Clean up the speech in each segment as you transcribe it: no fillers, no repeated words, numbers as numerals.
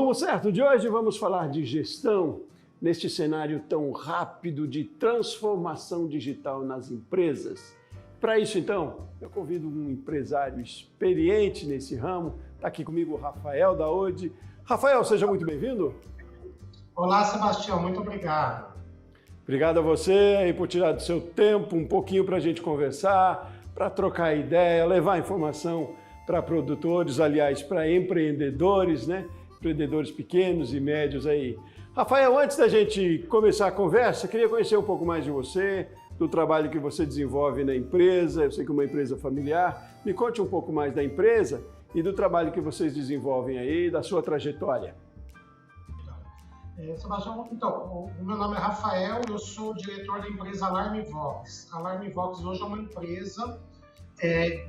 Rumo Certo de hoje vamos falar de gestão neste cenário tão rápido de transformação digital nas empresas. Para isso, então, eu convido um empresário experiente nesse ramo. Está aqui comigo o Rafael da Ode. Rafael, seja muito bem-vindo. Olá, Sebastião, muito obrigado. Obrigado a você aí por tirar do seu tempo um pouquinho para a gente conversar, para trocar ideia, levar informação para produtores, aliás, para empreendedores, né? Empreendedores pequenos e médios aí. Rafael, antes da gente começar a conversa, queria conhecer um pouco mais de você, do trabalho que você desenvolve na empresa. Eu sei que é uma empresa familiar. Me conte um pouco mais da empresa e do trabalho que vocês desenvolvem aí, da sua trajetória. Sebastião, então, o meu nome é Rafael, eu sou o diretor da empresa Alarmvox. A Alarmvox hoje é uma empresa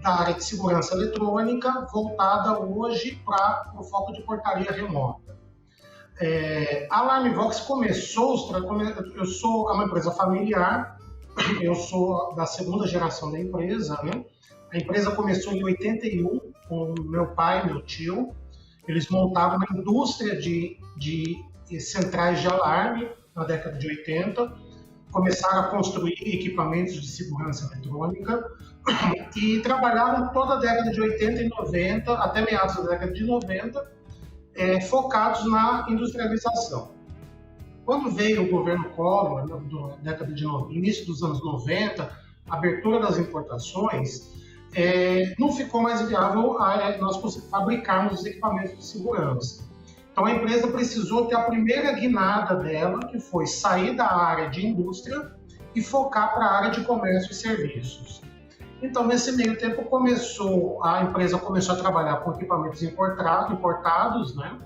da área de segurança eletrônica, voltada hoje para o foco de portaria remota. A Alarmvox começou, eu sou uma empresa familiar, eu sou da segunda geração da empresa, né? A empresa começou em 81 com meu pai e meu tio. Eles montavam uma indústria de centrais de alarme na década de 80, começaram a construir equipamentos de segurança eletrônica e trabalharam toda a década de 80 e 90, até meados da década de 90, focados na industrialização. Quando veio o governo Collor, na década de início dos anos 90, a abertura das importações, não ficou mais viável nós fabricarmos os equipamentos de segurança. Então a empresa precisou ter a primeira guinada dela, que foi sair da área de indústria e focar para a área de comércio e serviços. Então nesse meio tempo a empresa começou a trabalhar com equipamentos importados, né?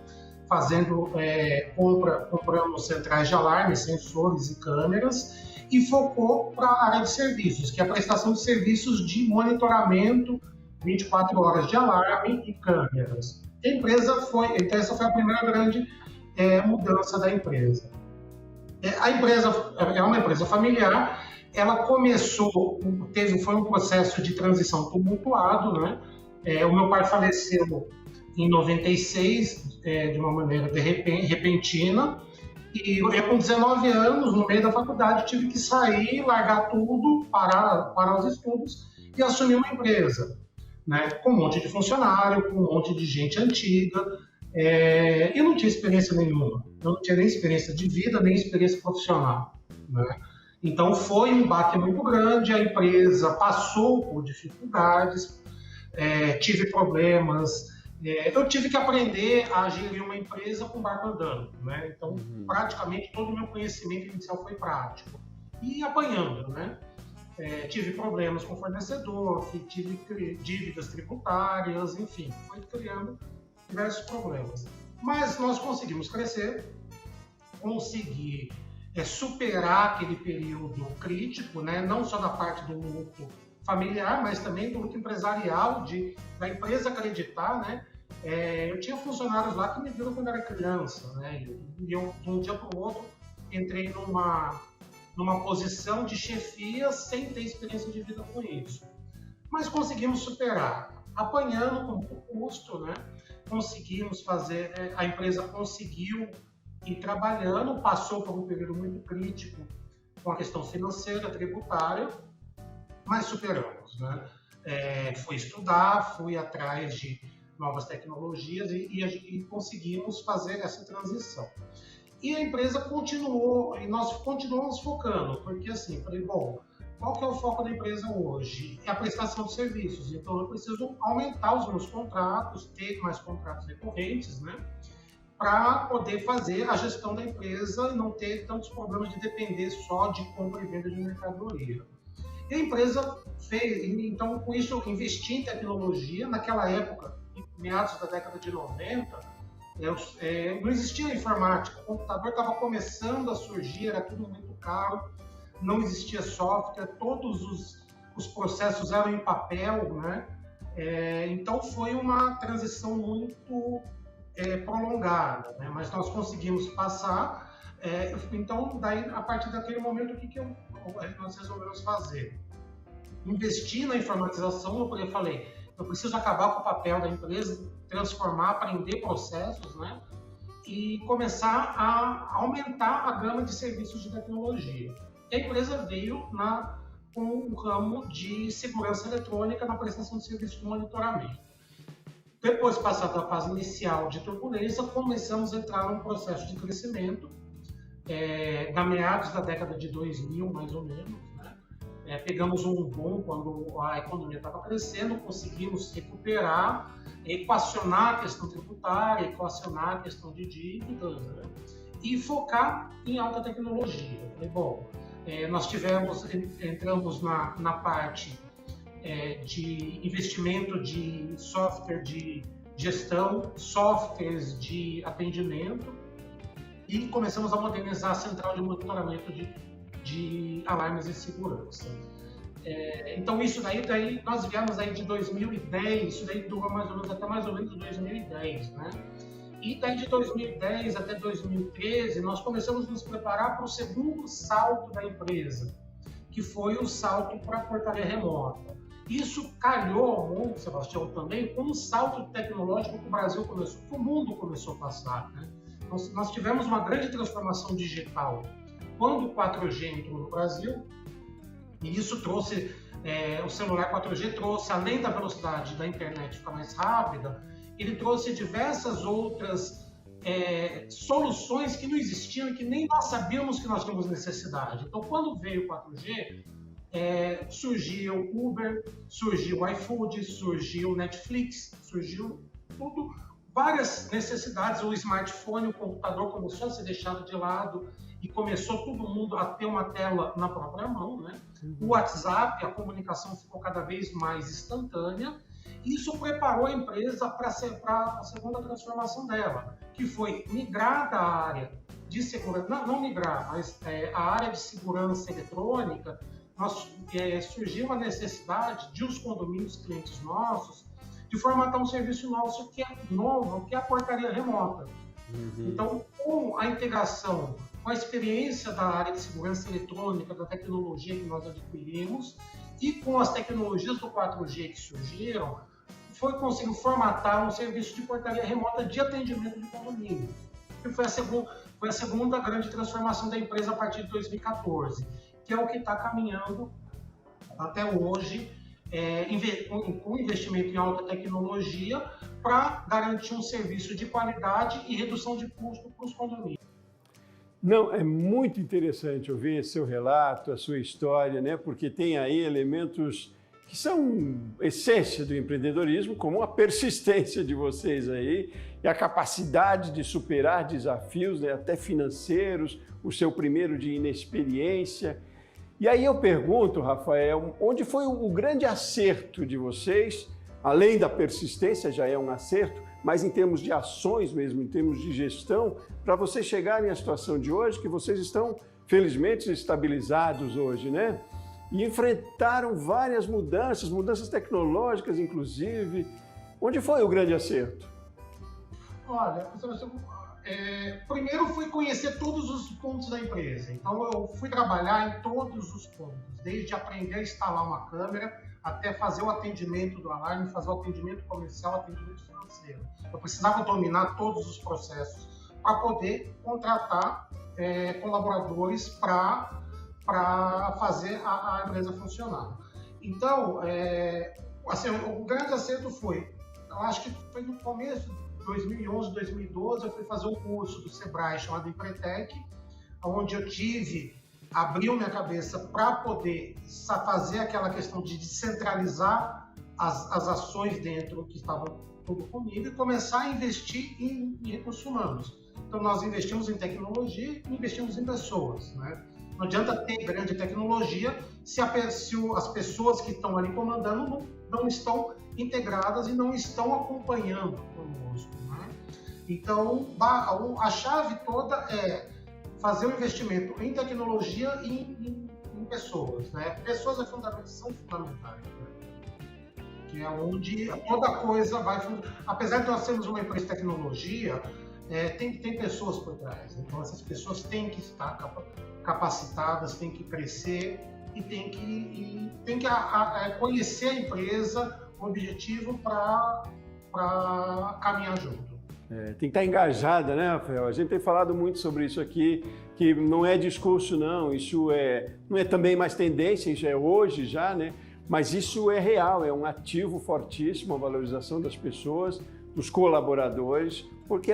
Fazendo comprando centrais de alarme, sensores e câmeras, e focou para a área de serviços, que é a prestação de serviços de monitoramento 24 horas de alarme e câmeras. Então essa foi a primeira grande mudança da empresa. A empresa é uma empresa familiar, ela foi um processo de transição tumultuado, né? O meu pai faleceu em 96, de uma maneira repentina, e eu com 19 anos, no meio da faculdade, tive que sair, largar tudo, parar os estudos e assumir uma empresa. Né, com um monte de funcionário, com um monte de gente antiga, e não tinha experiência nenhuma. Eu não tinha nem experiência de vida, nem experiência profissional. Né? Então foi um baque muito grande, a empresa passou por dificuldades, tive problemas, eu tive que aprender a gerir uma empresa com o barco andando. Né? Então praticamente todo o meu conhecimento inicial foi prático. E apanhando, né? Tive problemas com o fornecedor, tive dívidas tributárias, enfim, foi criando diversos problemas. Mas nós conseguimos crescer, conseguir superar aquele período crítico, né? Não só da parte do luto familiar, mas também do luto empresarial, da empresa acreditar, né? Eu tinha funcionários lá que me viram quando era criança, né? E eu, de um dia para o outro, entrei numa posição de chefia sem ter experiência de vida com isso. Mas conseguimos superar, apanhando com muito custo, né? Conseguimos fazer, a empresa conseguiu ir trabalhando, passou por um período muito crítico com a questão financeira, tributária, mas superamos, né? Fui estudar, fui atrás de novas tecnologias e conseguimos fazer essa transição. E a empresa continuou, e nós continuamos focando, porque assim, falei, bom, qual que é o foco da empresa hoje? É a prestação de serviços, então eu preciso aumentar os meus contratos, ter mais contratos recorrentes, né? Para poder fazer a gestão da empresa e não ter tantos problemas de depender só de compra e venda de mercadoria. E a empresa fez, então com isso eu investi em tecnologia, naquela época, em meados da década de 90, não existia informática, o computador estava começando a surgir, era tudo muito caro, não existia software, todos os processos eram em papel, né? Então foi uma transição muito prolongada, né? Mas nós conseguimos passar. Então, daí, a partir daquele momento, o que nós resolvemos fazer? Investir na informatização, eu falei, eu preciso acabar com o papel da empresa, transformar, aprender processos, né? e começar a aumentar a gama de serviços de tecnologia. E a empresa veio com o ramo de segurança eletrônica na prestação de serviços de monitoramento. Depois, passada a fase inicial de turbulência, começamos a entrar num processo de crescimento, da meados da década de 2000, mais ou menos, né? Pegamos um boom quando a economia estava crescendo, conseguimos recuperar, equacionar a questão tributária, equacionar a questão de dívidas, né? E focar em alta tecnologia. Bom, nós entramos na parte de investimento de software de gestão, softwares de atendimento, e começamos a modernizar a central de monitoramento de alarmes e segurança. Então isso daí nós viemos aí de 2010, isso daí durou até mais ou menos 2010, né? E daí de 2010 até 2013 nós começamos a nos preparar para o segundo salto da empresa, que foi o salto para a portaria remota. Isso calhou muito, Sebastião, também com um salto tecnológico que o Brasil começou, que o mundo começou a passar, né? Nós tivemos uma grande transformação digital quando o 4G entrou no Brasil, e isso trouxe, o celular 4G trouxe, além da velocidade da internet ficar mais rápida, ele trouxe diversas outras soluções que não existiam e que nem nós sabíamos que nós tínhamos necessidade. Então, quando veio o 4G, surgiu o Uber, surgiu o iFood, surgiu o Netflix, surgiu tudo, várias necessidades. O smartphone, o computador começou a ser deixado de lado e começou todo mundo a ter uma tela na própria mão, né? O WhatsApp, a comunicação ficou cada vez mais instantânea. Isso preparou a empresa para a segunda transformação dela, que foi migrar da área de segurança, não migrar, mas a área de segurança eletrônica. Surgiu a necessidade de os condomínios clientes nossos de formatar um serviço nosso que é a portaria remota. Então, com a integração, com a experiência da área de segurança eletrônica, da tecnologia que nós adquirimos e com as tecnologias do 4G que surgiram, foi conseguir formatar um serviço de portaria remota de atendimento de condomínios. Que foi a segunda grande transformação da empresa a partir de 2014, que é o que está caminhando até hoje, com investimento em alta tecnologia, para garantir um serviço de qualidade e redução de custo para os condomínios. Não, é muito interessante ouvir seu relato, a sua história, né? Porque tem aí elementos que são essência do empreendedorismo, como a persistência de vocês aí e a capacidade de superar desafios, né, até financeiros, o seu primeiro de inexperiência. E aí eu pergunto, Rafael, onde foi o grande acerto de vocês, além da persistência, já é um acerto, mas em termos de ações mesmo, em termos de gestão, para vocês chegarem à situação de hoje, que vocês estão, felizmente, estabilizados hoje, né? E enfrentaram várias mudanças tecnológicas, inclusive. Onde foi o grande acerto? Olha, primeiro fui conhecer todos os pontos da empresa. Então, eu fui trabalhar em todos os pontos, desde aprender a instalar uma câmera até fazer o atendimento do alarme, fazer o atendimento comercial, atendimento financeiro. Eu precisava dominar todos os processos para poder contratar colaboradores para fazer a empresa funcionar. Então, o grande acerto foi, eu acho que foi no começo de 2011, 2012, eu fui fazer um curso do Sebrae chamado Empretec, onde eu abriu minha cabeça para poder fazer aquela questão de descentralizar as ações dentro que estavam tudo comigo e começar a investir em recursos humanos. Então, nós investimos em tecnologia e investimos em pessoas, né? Não adianta ter grande tecnologia se as pessoas que estão ali comandando não estão integradas e não estão acompanhando conosco, né? Então, a chave toda é fazer o investimento em tecnologia e em pessoas, né? Pessoas são fundamentais, né? Que é onde toda coisa vai... Apesar de nós sermos uma empresa de tecnologia, tem pessoas por trás. Então, essas pessoas têm que estar capacitadas, têm que crescer e têm que conhecer a empresa, o objetivo para caminhar junto. Tem que estar engajada, né, Rafael? A gente tem falado muito sobre isso aqui, que não é discurso, não. Isso não é também mais tendência, isso é hoje já, né? Mas isso é real, é um ativo fortíssimo, a valorização das pessoas, dos colaboradores, porque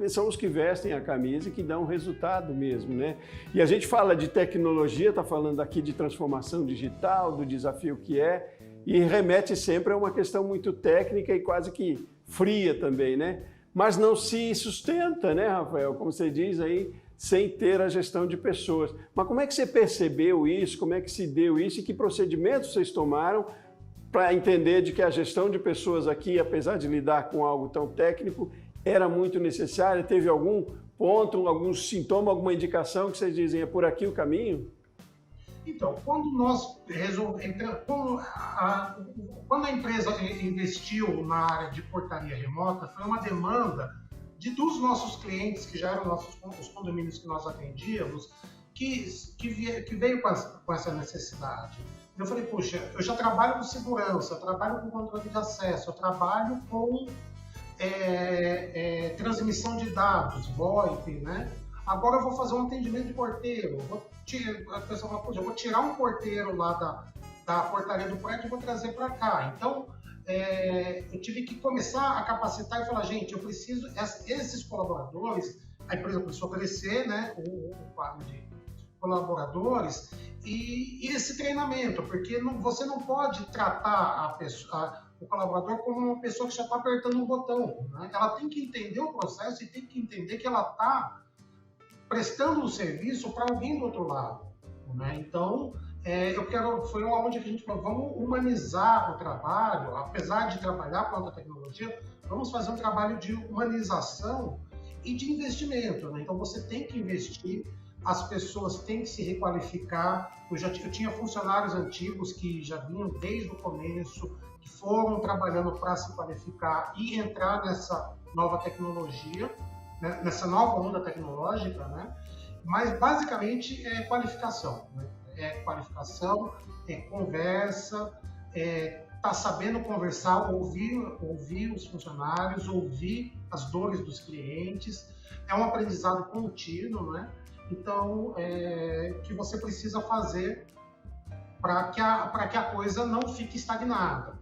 são os que vestem a camisa e que dão resultado mesmo, né? E a gente fala de tecnologia, está falando aqui de transformação digital, do desafio que é, e remete sempre a uma questão muito técnica e quase que fria também, né? Mas não se sustenta, né, Rafael? Como você diz aí, sem ter a gestão de pessoas. Mas como é que você percebeu isso? Como é que se deu isso? E que procedimentos vocês tomaram para entender de que a gestão de pessoas aqui, apesar de lidar com algo tão técnico, era muito necessária? Teve algum ponto, algum sintoma, alguma indicação que vocês dizem, é por aqui o caminho? Então, quando nós quando a empresa investiu na área de portaria remota, foi uma demanda dos nossos clientes, que já eram os condomínios que nós atendíamos, que veio com essa necessidade. Eu falei, puxa, eu já trabalho com segurança, eu trabalho com controle de acesso, eu trabalho com transmissão de dados, VoIP, né? Agora eu vou fazer um atendimento de porteiro. A pessoa fala, eu vou tirar um porteiro lá da portaria do prédio e vou trazer para cá. Então, eu tive que começar a capacitar e falar, gente, eu preciso, esses colaboradores, a empresa começou a crescer, né, o quadro de colaboradores, e esse treinamento, porque você não pode tratar o colaborador como uma pessoa que já está apertando um botão, né? Ela tem que entender o processo e tem que entender que ela está prestando um serviço para alguém do outro lado, né? Então, foi onde a gente falou, vamos humanizar o trabalho, apesar de trabalhar com alta tecnologia, vamos fazer um trabalho de humanização e de investimento, né? Então, você tem que investir, as pessoas têm que se requalificar. Eu tinha funcionários antigos que já vinham desde o começo, que foram trabalhando para se qualificar e entrar nessa nova tecnologia, nessa nova onda tecnológica, né? Mas basicamente é qualificação, né? É qualificação, é conversa, tá sabendo conversar, ouvir os funcionários, ouvir as dores dos clientes, é um aprendizado contínuo, né? Então, que você precisa fazer para que a coisa não fique estagnada,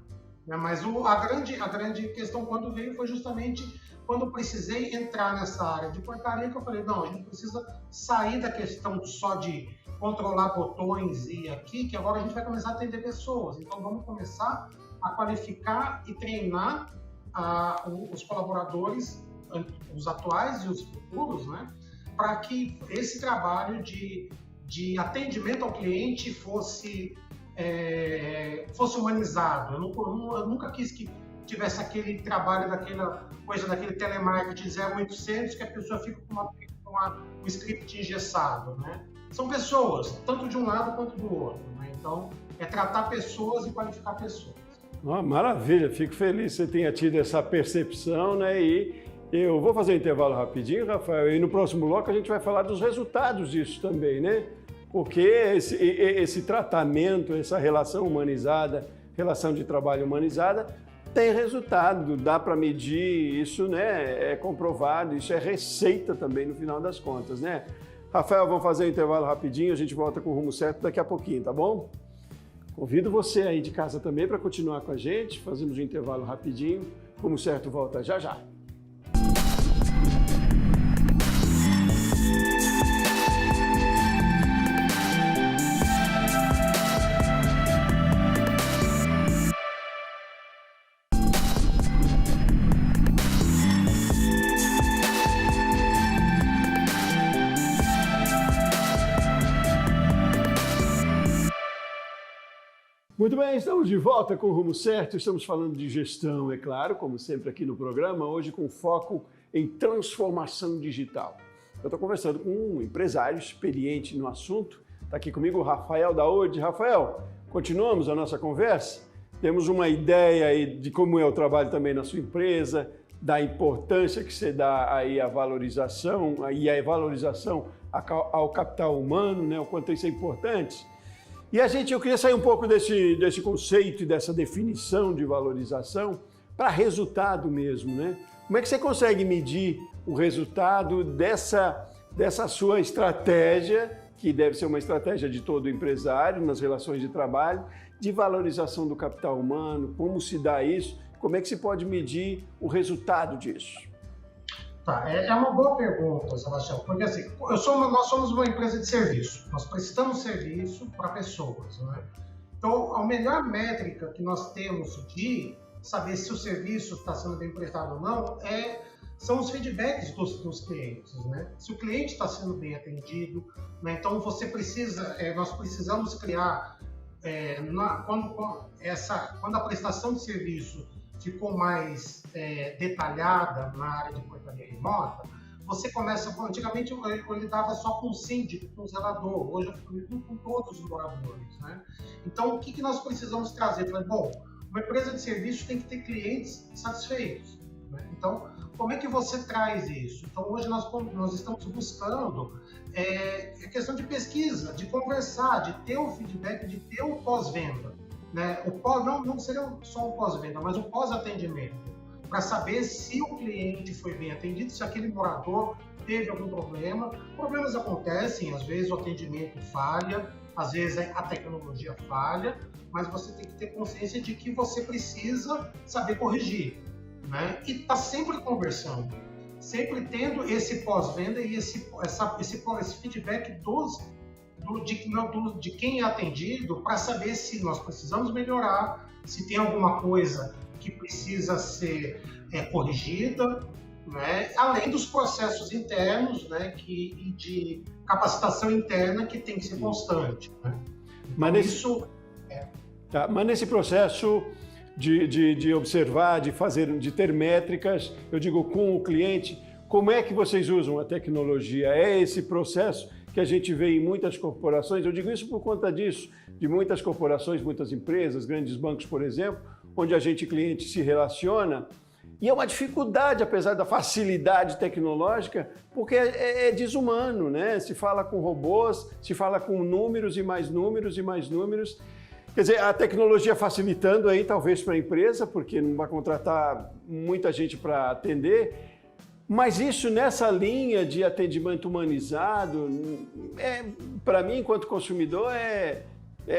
né? Mas a grande questão quando veio foi justamente quando eu precisei entrar nessa área de portaria, que eu falei, não, a gente precisa sair da questão só de controlar botões e aqui, que agora a gente vai começar a atender pessoas. Então, vamos começar a qualificar e treinar os colaboradores, os atuais e os futuros, né, para que esse trabalho de atendimento ao cliente fosse humanizado. Eu nunca quis que tivesse aquele trabalho, daquele telemarketing 0800, que a pessoa fica com um script engessado, né? São pessoas, tanto de um lado quanto do outro, né? Então, é tratar pessoas e qualificar pessoas. Maravilha, fico feliz que você tenha tido essa percepção, né? E eu vou fazer um intervalo rapidinho, Rafael, e no próximo bloco a gente vai falar dos resultados disso também, né? Porque esse tratamento, essa relação humanizada, relação de trabalho humanizada, tem resultado, dá para medir, isso, né, é comprovado, isso é receita também no final das contas, né? Rafael, vamos fazer um intervalo rapidinho, a gente volta com o Rumo Certo daqui a pouquinho, tá bom? Convido você aí de casa também para continuar com a gente, fazemos um intervalo rapidinho, Rumo Certo volta já já. Muito bem, estamos de volta com o Rumo Certo, estamos falando de gestão, é claro, como sempre aqui no programa, hoje com foco em transformação digital. Eu estou conversando com um empresário experiente no assunto, está aqui comigo o Rafael Daoud. Rafael, continuamos a nossa conversa? Temos uma ideia aí de como é o trabalho também na sua empresa, da importância que você dá aí à valorização, ao capital humano, né, o quanto isso é importante. E eu queria sair um pouco desse conceito e dessa definição de valorização para resultado mesmo, né? Como é que você consegue medir o resultado dessa sua estratégia, que deve ser uma estratégia de todo empresário nas relações de trabalho, de valorização do capital humano? Como se dá isso? Como é que se pode medir o resultado disso? Tá, é uma boa pergunta, Sebastião, porque assim, nós somos uma empresa de serviço, nós prestamos serviço para pessoas, né? Então, a melhor métrica que nós temos de saber se o serviço está sendo bem prestado ou não são os feedbacks dos clientes, né? Se o cliente está sendo bem atendido, né? Então nós precisamos criar, quando a prestação de serviço ficou mais detalhada na área de portaria remota, você começa, antigamente eu lidava só com o síndico, com o zelador, hoje eu lido com todos os moradores, né? Então, o que nós precisamos trazer? Falei, bom, uma empresa de serviço tem que ter clientes satisfeitos, né? Então, como é que você traz isso? Então, hoje nós estamos buscando a questão de pesquisa, de conversar, de ter o feedback, de ter o pós-venda, né? Não seria só o pós-venda, mas o pós-atendimento, para saber se o cliente foi bem atendido, se aquele morador teve algum problema. Problemas acontecem, às vezes o atendimento falha, às vezes a tecnologia falha, mas você tem que ter consciência de que você precisa saber corrigir, né? E está sempre conversando, sempre tendo esse pós-venda e esse feedback de quem é atendido, para saber se nós precisamos melhorar, se tem alguma coisa que precisa ser corrigida, né? Além dos processos internos, né? E de capacitação interna que tem que ser constante, né? Mas nesse processo de observar, de ter métricas, eu digo com o cliente, como é que vocês usam a tecnologia? É esse processo que a gente vê em muitas corporações, eu digo isso por conta disso, de muitas corporações, muitas empresas, grandes bancos, por exemplo, onde a gente, cliente, se relaciona, e é uma dificuldade, apesar da facilidade tecnológica, porque é desumano, né? Se fala com robôs, se fala com números e mais números e mais números. Quer dizer, a tecnologia facilitando aí, talvez, para a empresa, porque não vai contratar muita gente para atender, mas isso nessa linha de atendimento humanizado, para mim, enquanto consumidor, é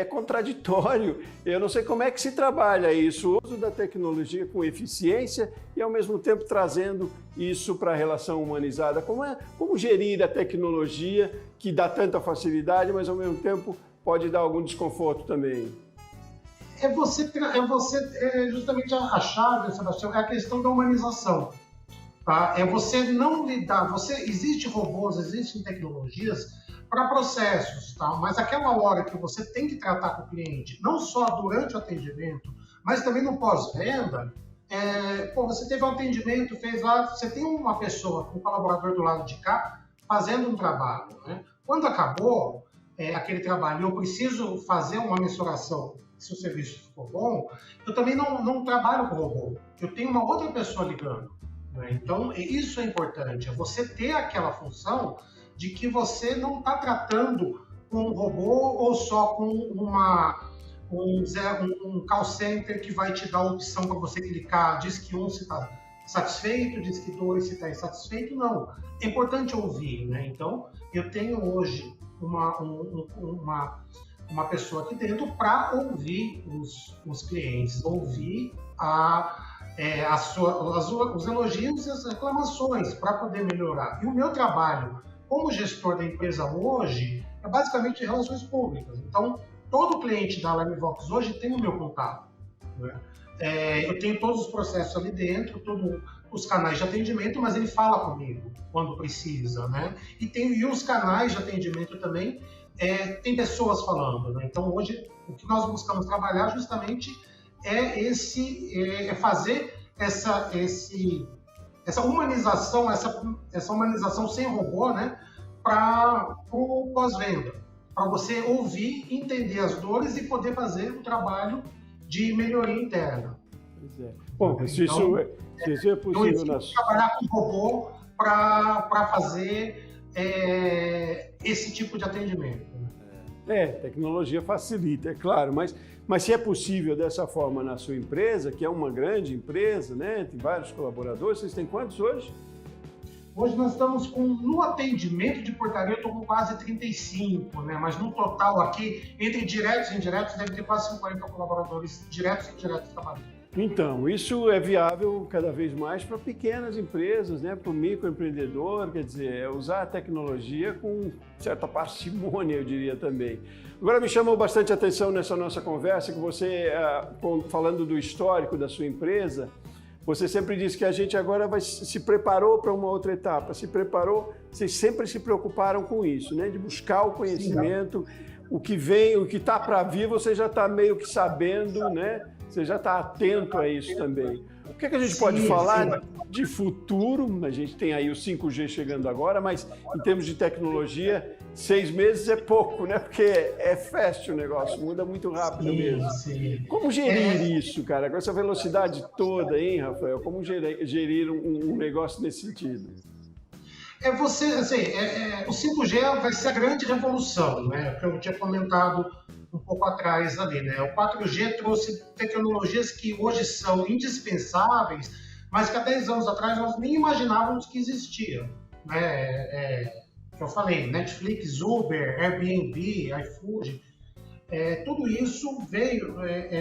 contraditório. Eu não sei como é que se trabalha isso, o uso da tecnologia com eficiência e, ao mesmo tempo, trazendo isso para a relação humanizada. Como gerir a tecnologia que dá tanta facilidade, mas, ao mesmo tempo, pode dar algum desconforto também? Justamente a chave, Sebastião, é a questão da humanização. Tá? É você não lidar, existem robôs, existem tecnologias para processos, tá? Mas aquela hora que você tem que tratar com o cliente, não só durante o atendimento, mas também no pós-venda, você teve um atendimento, fez lá, você tem uma pessoa, um colaborador do lado de cá, fazendo um trabalho, né? Quando acabou aquele trabalho, eu preciso fazer uma mensuração se o serviço ficou bom, eu também não trabalho com robô, eu tenho uma outra pessoa ligando. Então, isso é importante, é você ter aquela função de que você não está tratando com um robô ou só com um call center que vai te dar a opção para você clicar, diz que um se está satisfeito, diz que dois se está insatisfeito. Não, é importante ouvir, né? Então, eu tenho hoje uma pessoa aqui dentro para ouvir os clientes, ouvir os elogios e as reclamações para poder melhorar. E o meu trabalho como gestor da empresa hoje é basicamente relações públicas. Então, todo cliente da AlarmeVox hoje tem o meu contato, né? Eu tenho todos os processos ali dentro, todos os canais de atendimento, mas ele fala comigo quando precisa, né? E os canais de atendimento também, tem pessoas falando, né? Então, hoje, o que nós buscamos trabalhar justamente é fazer essa humanização, essa humanização sem robô, né, para o pós-venda, para você ouvir, entender as dores e poder fazer um trabalho de melhoria interna. Pois é. Bom, se isso é possível... trabalhar com robô para fazer esse tipo de atendimento. Tecnologia facilita, é claro, mas se é possível dessa forma na sua empresa, que é uma grande empresa, né? Tem vários colaboradores, vocês têm quantos hoje? Hoje nós estamos no atendimento de portaria, eu estou com quase 35, né? Mas no total aqui, entre diretos e indiretos, deve ter quase 50 colaboradores diretos e indiretos trabalhando. Então, isso é viável cada vez mais para pequenas empresas, né? Para o microempreendedor, quer dizer, usar a tecnologia com certa parcimônia, eu diria também. Agora, me chamou bastante atenção nessa nossa conversa que você, falando do histórico da sua empresa, você sempre disse que a gente agora se preparou para uma outra etapa, vocês sempre se preocuparam com isso, né? De buscar o conhecimento, o que vem, o que está para vir, você já está meio que sabendo, né? Você já está atento a isso também. O que a gente pode falar de futuro? A gente tem aí o 5G chegando agora, mas em termos de tecnologia, 6 meses é pouco, né? Porque é fast o negócio, muda muito rápido mesmo. Como gerir isso, cara? Com essa velocidade toda, hein, Rafael? Como gerir um negócio nesse sentido? O 5G vai ser a grande revolução, né? Que eu tinha comentado um pouco atrás ali, né? O 4G trouxe tecnologias que hoje são indispensáveis, mas que há 10 anos atrás nós nem imaginávamos que existiam, né? Que eu falei, Netflix, Uber, Airbnb, iFood, tudo isso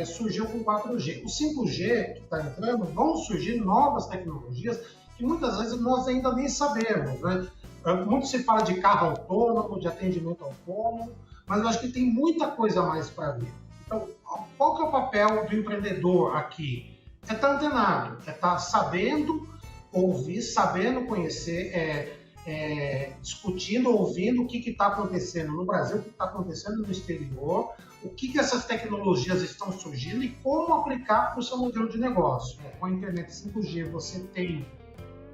surgiu com o 4G. O 5G que está entrando, vão surgir novas tecnologias que muitas vezes nós ainda nem sabemos, né? Muito se fala de carro autônomo, de atendimento autônomo, mas eu acho que tem muita coisa a mais para vir. Então, qual que é o papel do empreendedor aqui? É estar antenado, é estar sabendo ouvir, sabendo conhecer, discutindo, ouvindo o que está acontecendo no Brasil, o que está acontecendo no exterior, o que essas tecnologias estão surgindo e como aplicar para o seu modelo de negócio. Com a internet 5G você tem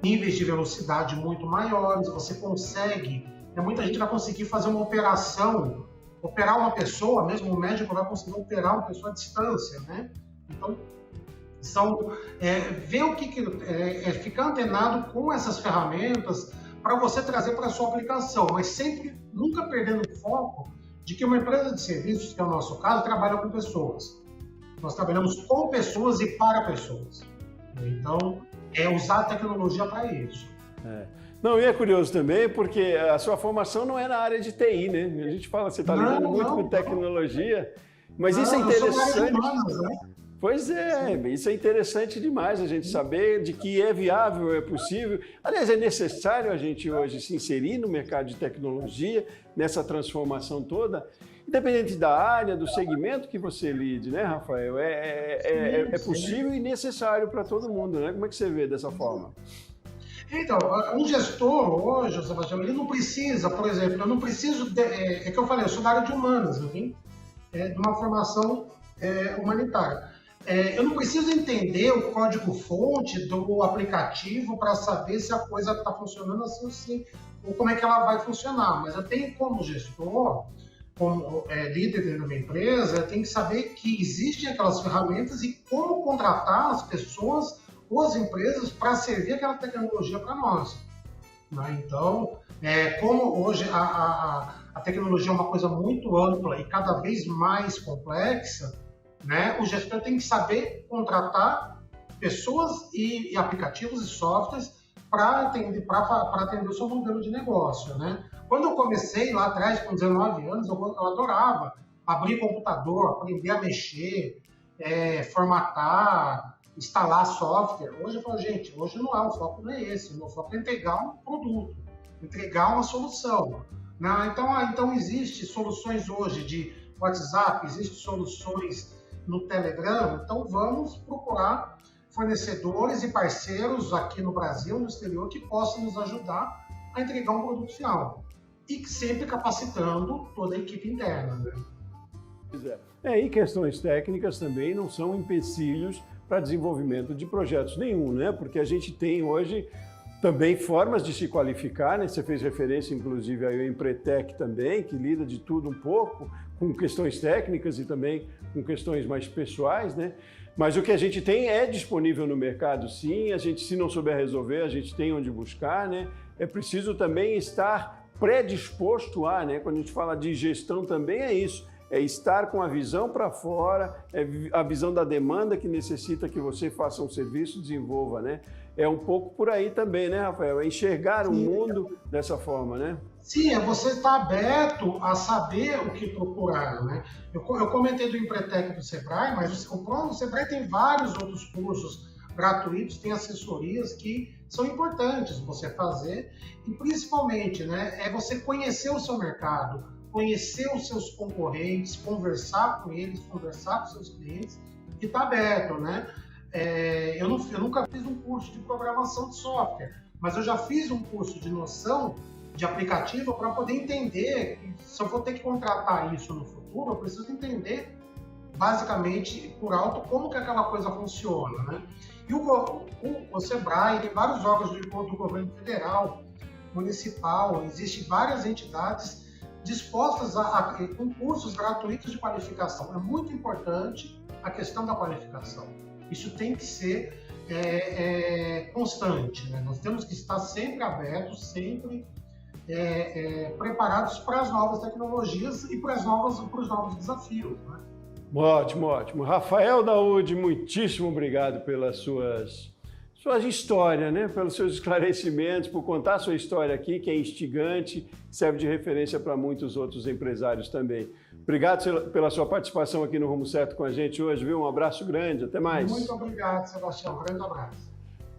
níveis de velocidade muito maiores, você consegue, muita gente vai conseguir fazer uma operação, operar uma pessoa, mesmo o médico vai conseguir operar uma pessoa à distância, né? Então, ver ficar antenado com essas ferramentas para você trazer para a sua aplicação, mas sempre, nunca perdendo o foco de que uma empresa de serviços, que é o nosso caso, trabalha com pessoas. Nós trabalhamos com pessoas e para pessoas. Então, usar a tecnologia para isso. Não, e é curioso também, porque a sua formação não é na área de TI, né? A gente fala, você está lidando muito com tecnologia, mas isso é interessante. Humanas, né? Pois é, isso é interessante demais a gente saber de que é viável, é possível. Aliás, é necessário a gente hoje se inserir no mercado de tecnologia, nessa transformação toda, independente da área, do segmento que você lide, né, Rafael? É possível e necessário para todo mundo, né? Como é que você vê dessa forma? Então, um gestor hoje, Sebastião, ele não precisa, por exemplo, eu não preciso, que eu falei, eu sou da área de humanas, eu vim de uma formação humanitária. Eu não preciso entender o código-fonte do aplicativo para saber se a coisa está funcionando assim, ou como é que ela vai funcionar, mas eu tenho como gestor, como líder da minha empresa, eu tenho que saber que existem aquelas ferramentas e como contratar as pessoas ou as empresas para servir aquela tecnologia para nós. Né? Então, como hoje a tecnologia é uma coisa muito ampla e cada vez mais complexa, né? O gestor tem que saber contratar pessoas e aplicativos e softwares para atender o seu modelo de negócio. Né? Quando eu comecei lá atrás, com 19 anos, eu adorava abrir computador, aprender a mexer, formatar, instalar software. Hoje eu falo, gente, hoje não é, o foco não é esse. O meu foco é entregar um produto, entregar uma solução. Né? Então existem soluções hoje de WhatsApp, existem soluções no Telegram, então vamos procurar fornecedores e parceiros aqui no Brasil, no exterior, que possam nos ajudar a entregar um produto final. E sempre capacitando toda a equipe interna. Né? E questões técnicas também não são empecilhos para desenvolvimento de projetos nenhum, né? Porque a gente tem hoje também formas de se qualificar, né? Você fez referência, inclusive, ao Empretec também, que lida de tudo um pouco, com questões técnicas e também com questões mais pessoais, né? Mas o que a gente tem é disponível no mercado, sim. A gente, se não souber resolver, a gente tem onde buscar, né? É preciso também estar predisposto a, né? Quando a gente fala de gestão também é isso, é estar com a visão para fora, é a visão da demanda que necessita que você faça um serviço, desenvolva, né? É um pouco por aí também, né, Rafael? É enxergar o mundo dessa forma, né? Sim, é você estar aberto a saber o que procurar, né? Eu comentei do Empretec do Sebrae, mas o Sebrae tem vários outros cursos gratuitos, tem assessorias que são importantes você fazer e principalmente, né, é você conhecer o seu mercado, conhecer os seus concorrentes, conversar com eles, conversar com seus clientes e estar aberto, né? Eu nunca fiz um curso de programação de software, mas eu já fiz um curso de noção de aplicativo para poder entender, se eu for ter que contratar isso no futuro, eu preciso entender basicamente por alto como que aquela coisa funciona, né? E o Sebrae tem vários órgãos do governo federal, municipal, existem várias entidades dispostas com cursos gratuitos de qualificação. É muito importante a questão da qualificação. Isso tem que ser constante, né? Nós temos que estar sempre abertos, sempre preparados para as novas tecnologias e para os novos desafios, né? Ótimo, ótimo. Rafael Daúde, muitíssimo obrigado pelas suas histórias, né? Pelos seus esclarecimentos, por contar a sua história aqui, que é instigante, serve de referência para muitos outros empresários também. Obrigado pela sua participação aqui no Rumo Certo com a gente hoje, viu? Um abraço grande, até mais. Muito obrigado, Sebastião. Um grande abraço.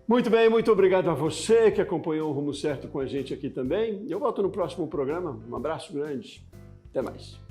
Muito bem, muito obrigado a você que acompanhou o Rumo Certo com a gente aqui também. Eu volto no próximo programa. Um abraço grande. Até mais.